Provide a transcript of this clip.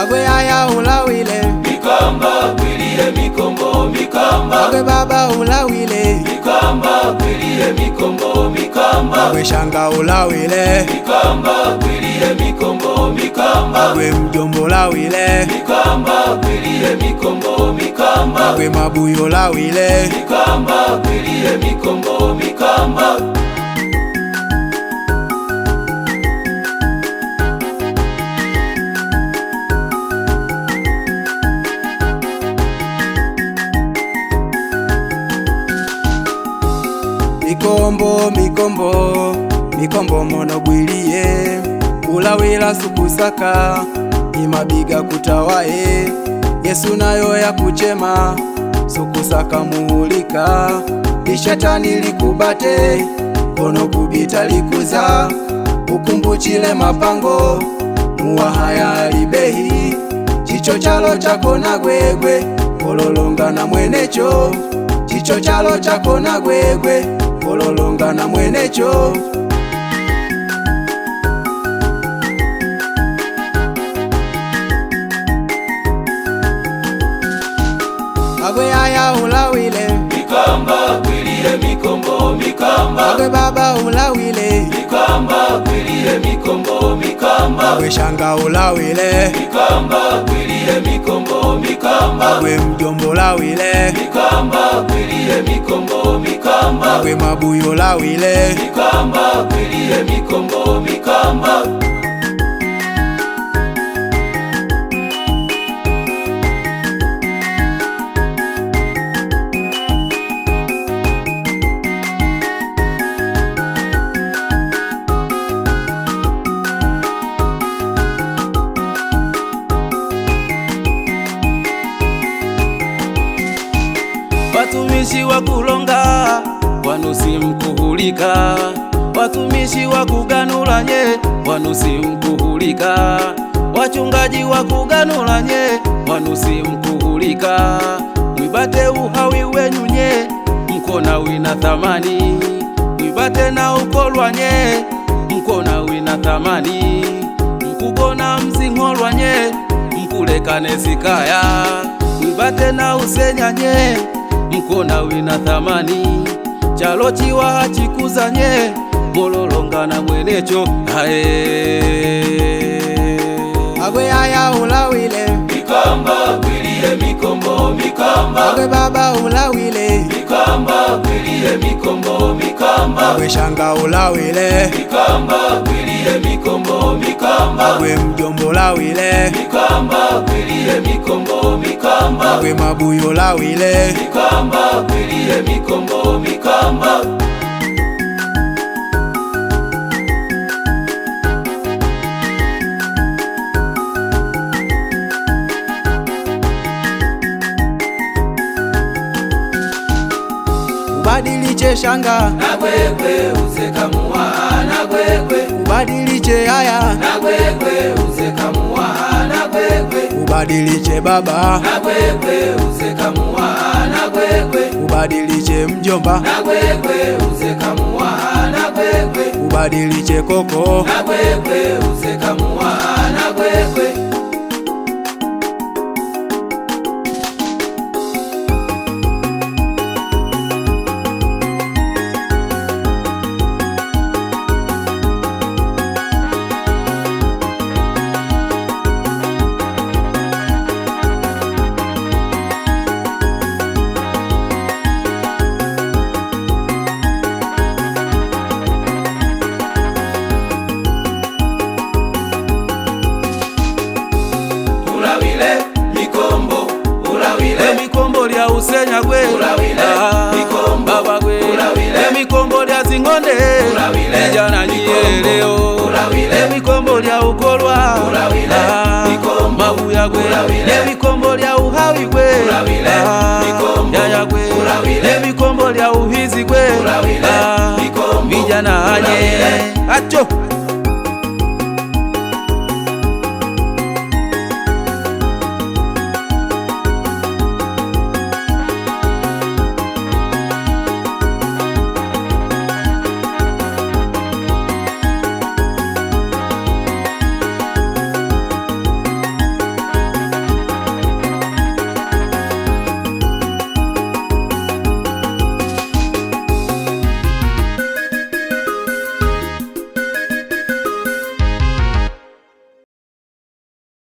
agwe aya ulawile mikamba kwiliye mikombo mikamba agwe baba ulawile mikamba kwiliye mikombo mikamba agwe shanga ulawile mikamba kwiliye mikombo mikamba agwe mjombo ulawile mikamba kwiliye mikombo mikamba agwe mabuyo ulawile mikamba kwiliye mikombo mikamba mikombo mikombo mikombo mono gwiliye ulawila sukusaka imabiga kutawaye Yesu nayo ya kuchema sukusaka muulika ishetani likubate ono kubita likuza ukumbuchile mapango muwahaya alibehi chicho chalo chako na gwegwe ololonga na mwenecho chicho chalo chako na gwegwe ololonga na mwenecho agwe aya ulawile mikamba kwiliye mikombo mikamba agwe baba ulawile mikamba kwiliye mikombo mikamba agwe shanga ulawile mikamba kwiliye mikombo mikamba agwe mjombo ulawile mikamba kwiliye mikombo mikamba agwe mabuyo ulawile mikamba kwiliye mikombo mikamba Watumishi wa kulonga wanusi mkuhulika, watumishi wa kuganula nye wanusi mkuhulika, wachungaji wa kuganula nye wanusi mkuhulika. Mwibate uhawi wenyu nye mkona wina thamani, mwibate na ukolwa nye mkona wina thamani, mkugona mzingolwa nye mkulekane zikaya. Mwibate na usenya nye mkona wina thamani, chalo chiwa hachikuzanye mololonga na mwenecho agwe aya ulawile mikamba kwiliye mikombo mikamba agwe baba ulawile mikamba kwiliye mikombo mikamba agwe shanga ulawile mikamba kwiliye mikombo mikamba agwe mjombo ulawile mikamba kwiliye mikombo mikamba agwe mabuyo ulawile mikamba kwiliye mikombo mikamba ubadiliche shanga na gwegwe uzekamuwa na gwegwe ubadiliche aya na gwegwe uzekamuwa na gwegwe ubadiliche baba na gwegwe uzekamuwa na gwegwe ubadiliche mjomba na gwegwe uzekamuwa na gwegwe ubadiliche koko na gwegwe uzekamuwa na gwegwe mikombo lya usenya gwe baba gwe mikombo lya zingonde ijana nyiyeleo mikombo lya ukolwa mabuya gwe mikombo lya uhawi gwe yaya gwe mikombo lya uhizi gwe vijana anye acho